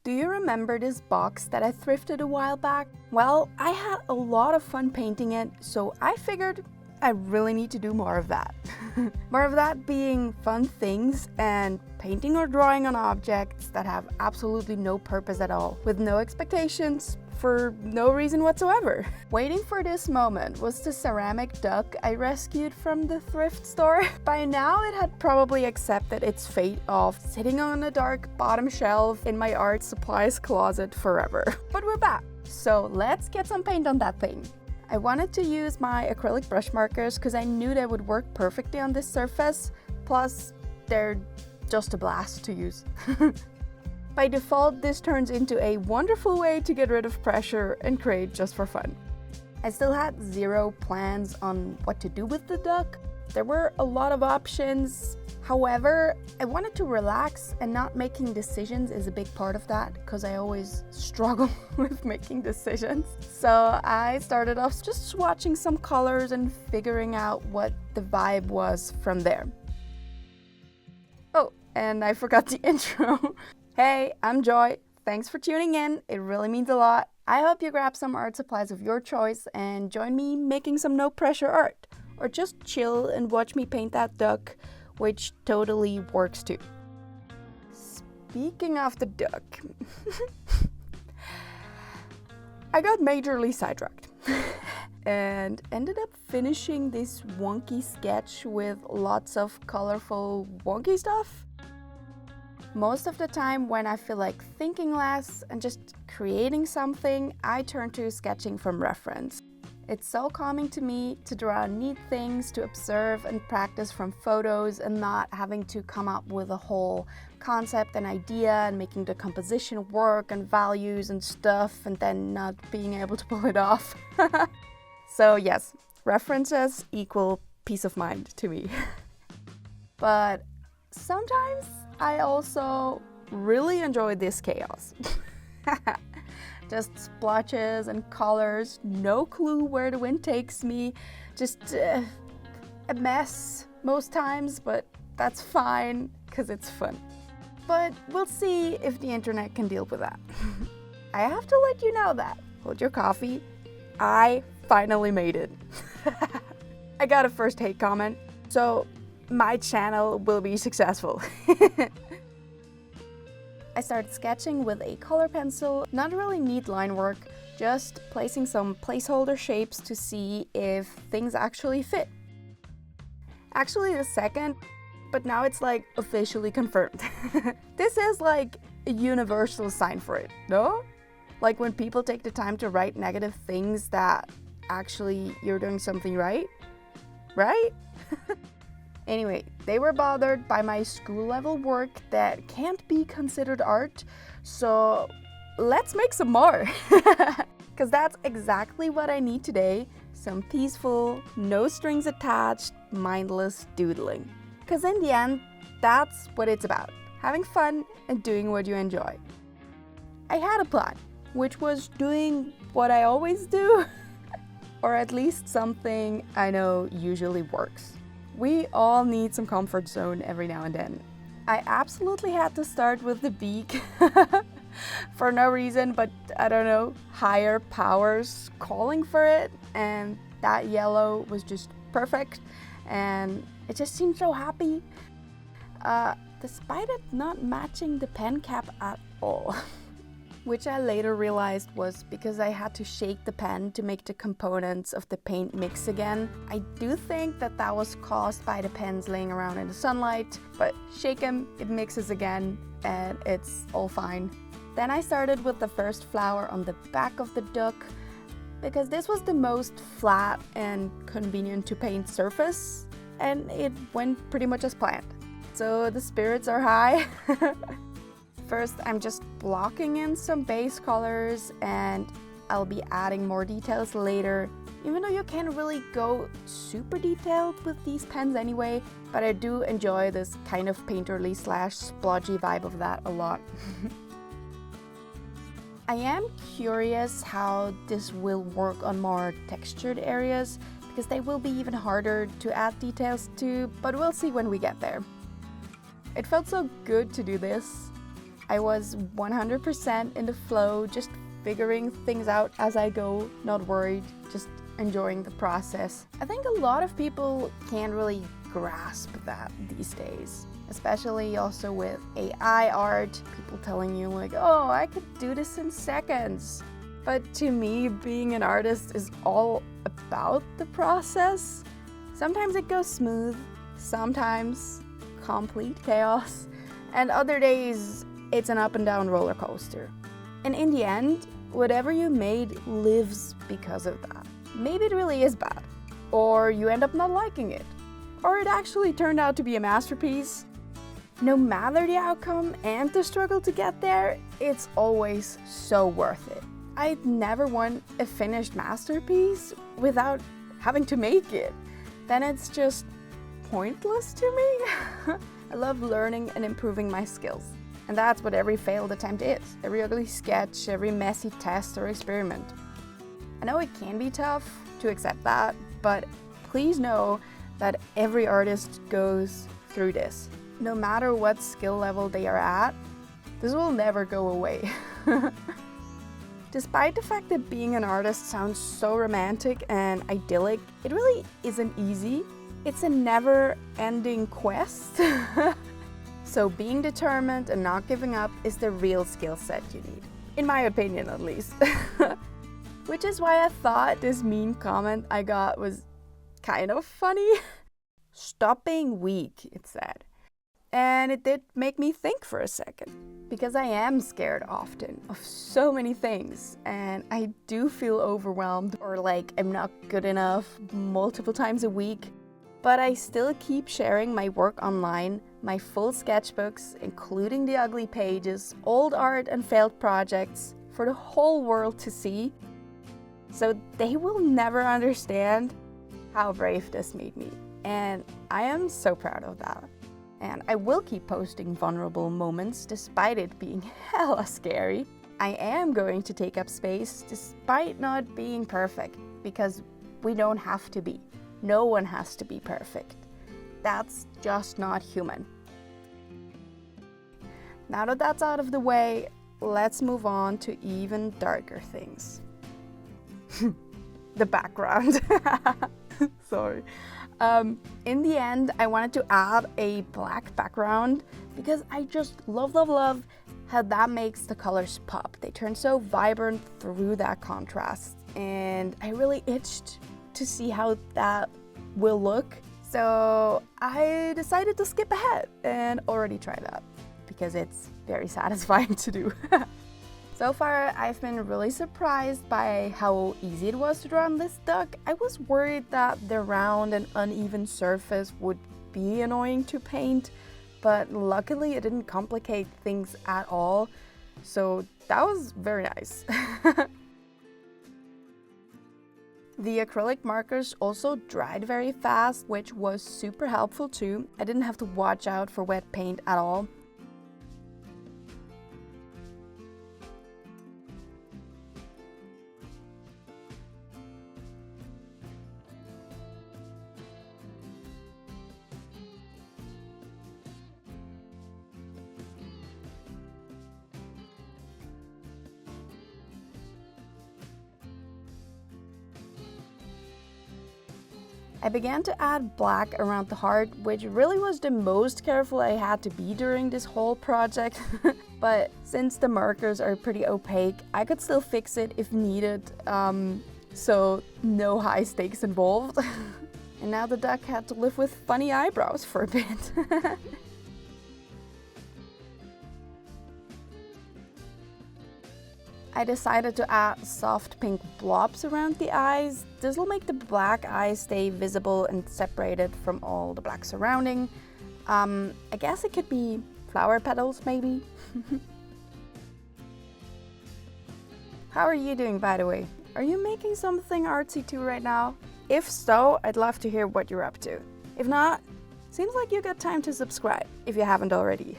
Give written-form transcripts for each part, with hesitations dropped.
Do you remember this box that I thrifted a while back? Well, I had a lot of fun painting it, so I figured I really need to do more of that. More of that being fun things and painting or drawing on objects that have absolutely no purpose at all, with no expectations, for no reason whatsoever. Waiting for this moment was the ceramic duck I rescued from the thrift store. By now it had probably accepted its fate of sitting on a dark bottom shelf in my art supplies closet forever. But we're back, so let's get some paint on that thing. I wanted to use my acrylic brush markers because I knew they would work perfectly on this surface, plus they're just a blast to use. By default, this turns into a wonderful way to get rid of pressure and create just for fun. I still had zero plans on what to do with the duck. There were a lot of options. However, I wanted to relax, and not making decisions is a big part of that because I always struggle with making decisions. So I started off just swatching some colors and figuring out what the vibe was from there. Oh, and I forgot the intro. Hey, I'm Joy. Thanks for tuning in. It really means a lot. I hope you grab some art supplies of your choice and join me making some no pressure art. Or just chill and watch me paint that duck, which totally works too. Speaking of the duck, I got majorly sidetracked and ended up finishing this wonky sketch with lots of colorful wonky stuff. Most of the time when I feel like thinking less and just creating something, I turn to sketching from reference. It's so calming to me to draw neat things to observe and practice from photos and not having to come up with a whole concept and idea and making the composition work and values and stuff and then not being able to pull it off. So yes, references equal peace of mind to me. But sometimes I also really enjoy this chaos. Just splotches and colors, no clue where the wind takes me, just a mess most times, but that's fine because it's fun. But we'll see if the internet can deal with that. I have to let you know that, hold your coffee, I finally made it. I got a first hate comment, so my channel will be successful. I started sketching with a color pencil, not really neat line work, just placing some placeholder shapes to see if things actually fit. Actually the second, but now it's like officially confirmed. This is like a universal sign for it, no? Like when people take the time to write negative things that actually you're doing something right? Right? Anyway, they were bothered by my school-level work that can't be considered art, so let's make some more. Because that's exactly what I need today, some peaceful, no strings attached, mindless doodling. Because in the end, that's what it's about, having fun and doing what you enjoy. I had a plan, which was doing what I always do, or at least something I know usually works. We all need some comfort zone every now and then. I absolutely had to start with the beak for no reason, but I don't know, higher powers calling for it, and that yellow was just perfect and it just seemed so happy, despite it not matching the pen cap at all. Which I later realized was because I had to shake the pen to make the components of the paint mix again. I do think that that was caused by the pens laying around in the sunlight, but shake them, it mixes again, and it's all fine. Then I started with the first flower on the back of the duck, because this was the most flat and convenient to paint surface, and it went pretty much as planned. So the spirits are high. First, I'm just blocking in some base colors and I'll be adding more details later, even though you can't really go super detailed with these pens anyway, but I do enjoy this kind of painterly / splodgy vibe of that a lot. I am curious how this will work on more textured areas, because they will be even harder to add details to, but we'll see when we get there. It felt so good to do this. I was 100% in the flow, just figuring things out as I go, not worried, just enjoying the process. I think a lot of people can't really grasp that these days, especially also with AI art, people telling you like, oh, I could do this in seconds. But to me, being an artist is all about the process. Sometimes it goes smooth, sometimes complete chaos, and other days it's an up and down roller coaster. And in the end, whatever you made lives because of that. Maybe it really is bad, or you end up not liking it, or it actually turned out to be a masterpiece. No matter the outcome and the struggle to get there, it's always so worth it. I'd never want a finished masterpiece without having to make it. Then it's just pointless to me. I love learning and improving my skills. And that's what every failed attempt is. Every ugly sketch, every messy test or experiment. I know it can be tough to accept that, but please know that every artist goes through this. No matter what skill level they are at, this will never go away. Despite the fact that being an artist sounds so romantic and idyllic, it really isn't easy. It's a never-ending quest. So being determined and not giving up is the real skill set you need. In my opinion, at least. Which is why I thought this mean comment I got was kind of funny. Stop being weak, it said. And it did make me think for a second. Because I am scared often of so many things. And I do feel overwhelmed or like I'm not good enough multiple times a week. But I still keep sharing my work online, my full sketchbooks, including the ugly pages, old art and failed projects, for the whole world to see. So they will never understand how brave this made me. And I am so proud of that. And I will keep posting vulnerable moments despite it being hella scary. I am going to take up space despite not being perfect, because we don't have to be. No one has to be perfect. That's just not human. Now that that's out of the way, let's move on to even darker things. The background. Sorry. In the end, I wanted to add a black background because I just love how that makes the colors pop. They turn so vibrant through that contrast, and I really itched to see how that will look. So I decided to skip ahead and already try that because it's very satisfying to do. So far, I've been really surprised by how easy it was to draw on this duck. I was worried that the round and uneven surface would be annoying to paint, but luckily it didn't complicate things at all. So that was very nice. The acrylic markers also dried very fast, which was super helpful too. I didn't have to watch out for wet paint at all. I began to add black around the heart, which really was the most careful I had to be during this whole project. But since the markers are pretty opaque, I could still fix it if needed, so no high stakes involved. And now the duck had to live with funny eyebrows for a bit. I decided to add soft pink blobs around the eyes. This will make the black eyes stay visible and separated from all the black surrounding. I guess it could be flower petals, maybe? How are you doing, by the way? Are you making something artsy too right now? If so, I'd love to hear what you're up to. If not, seems like you got time to subscribe if you haven't already.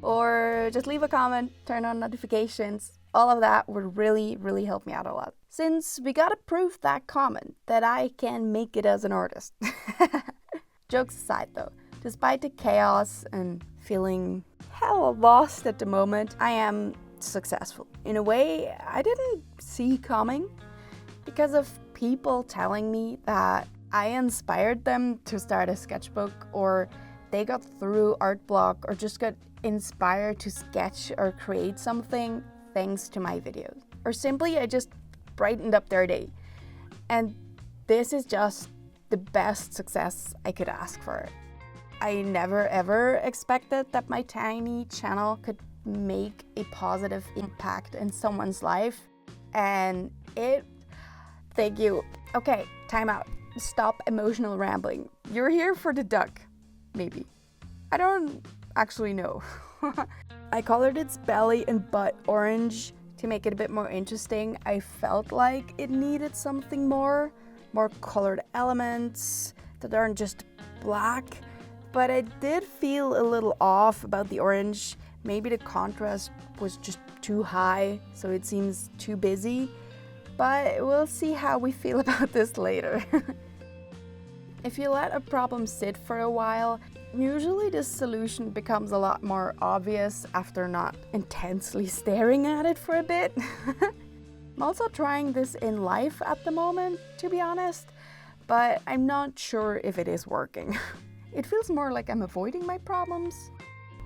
Or just leave a comment, turn on notifications. All of that would really help me out a lot. Since we gotta prove that comment that I can make it as an artist. Jokes aside though, despite the chaos and feeling hella lost at the moment, I am successful. In a way I didn't see coming because of people telling me that I inspired them to start a sketchbook, or they got through art block, or just got inspired to sketch or create something thanks to my videos. Or simply I just brightened up their day. And this is just the best success I could ask for. I never ever expected that my tiny channel could make a positive impact in someone's life, and thank you. Okay, time out. Stop emotional rambling. You're here for the duck, maybe. I don't actually know. I colored its belly and butt orange to make it a bit more interesting. I felt like it needed something more colored elements that aren't just black. But I did feel a little off about the orange. Maybe the contrast was just too high, so it seems too busy. But we'll see how we feel about this later. If you let a problem sit for a while, usually the solution becomes a lot more obvious after not intensely staring at it for a bit. I'm also trying this in life at the moment, to be honest, but I'm not sure if it is working. It feels more like I'm avoiding my problems.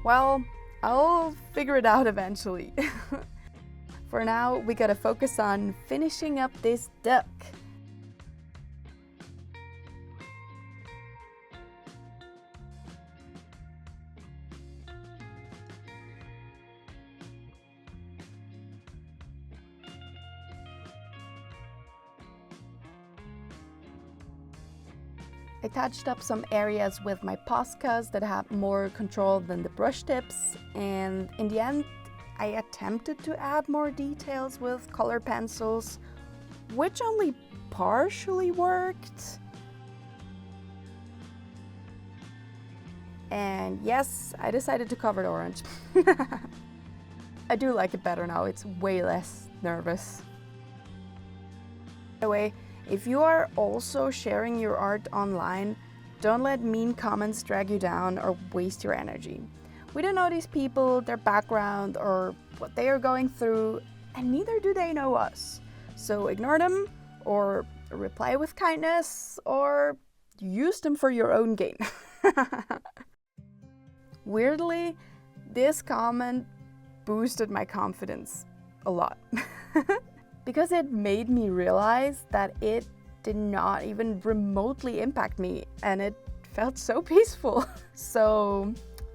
Well, I'll figure it out eventually. For now, we gotta focus on finishing up this duck. I touched up some areas with my Poscas that had more control than the brush tips, and in the end I attempted to add more details with color pencils, which only partially worked. And yes, I decided to cover it orange. I do like it better now, it's way less nervous. By the way, if you are also sharing your art online, don't let mean comments drag you down or waste your energy. We don't know these people, their background, or what they are going through, and neither do they know us. So ignore them, or reply with kindness, or use them for your own gain. Weirdly, this comment boosted my confidence a lot. Because it made me realize that it did not even remotely impact me, and it felt so peaceful. So,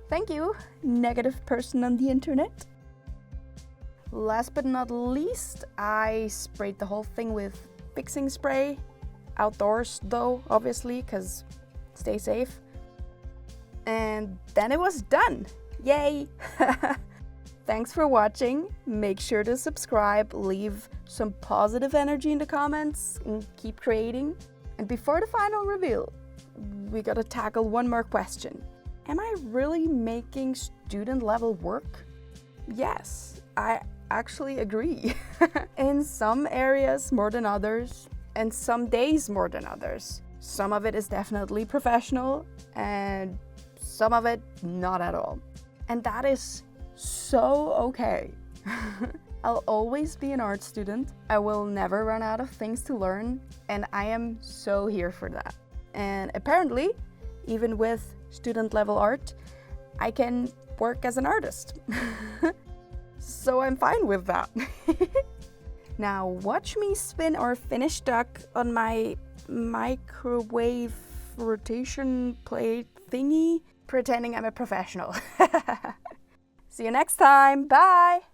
thank you, negative person on the internet. Last but not least, I sprayed the whole thing with fixing spray. Outdoors though, obviously, because stay safe. And then it was done. Yay! Thanks for watching. Make sure to subscribe, leave some positive energy in the comments, and keep creating. And before the final reveal, we gotta tackle one more question. Am I really making student level work? Yes, I actually agree. In some areas more than others, and some days more than others. Some of it is definitely professional, and some of it not at all. And that is so okay. I'll always be an art student. I will never run out of things to learn, and I am so here for that. And apparently, even with student level art, I can work as an artist. So I'm fine with that. Now watch me spin our finished duck on my microwave rotation plate thingy, pretending I'm a professional. See you next time. Bye!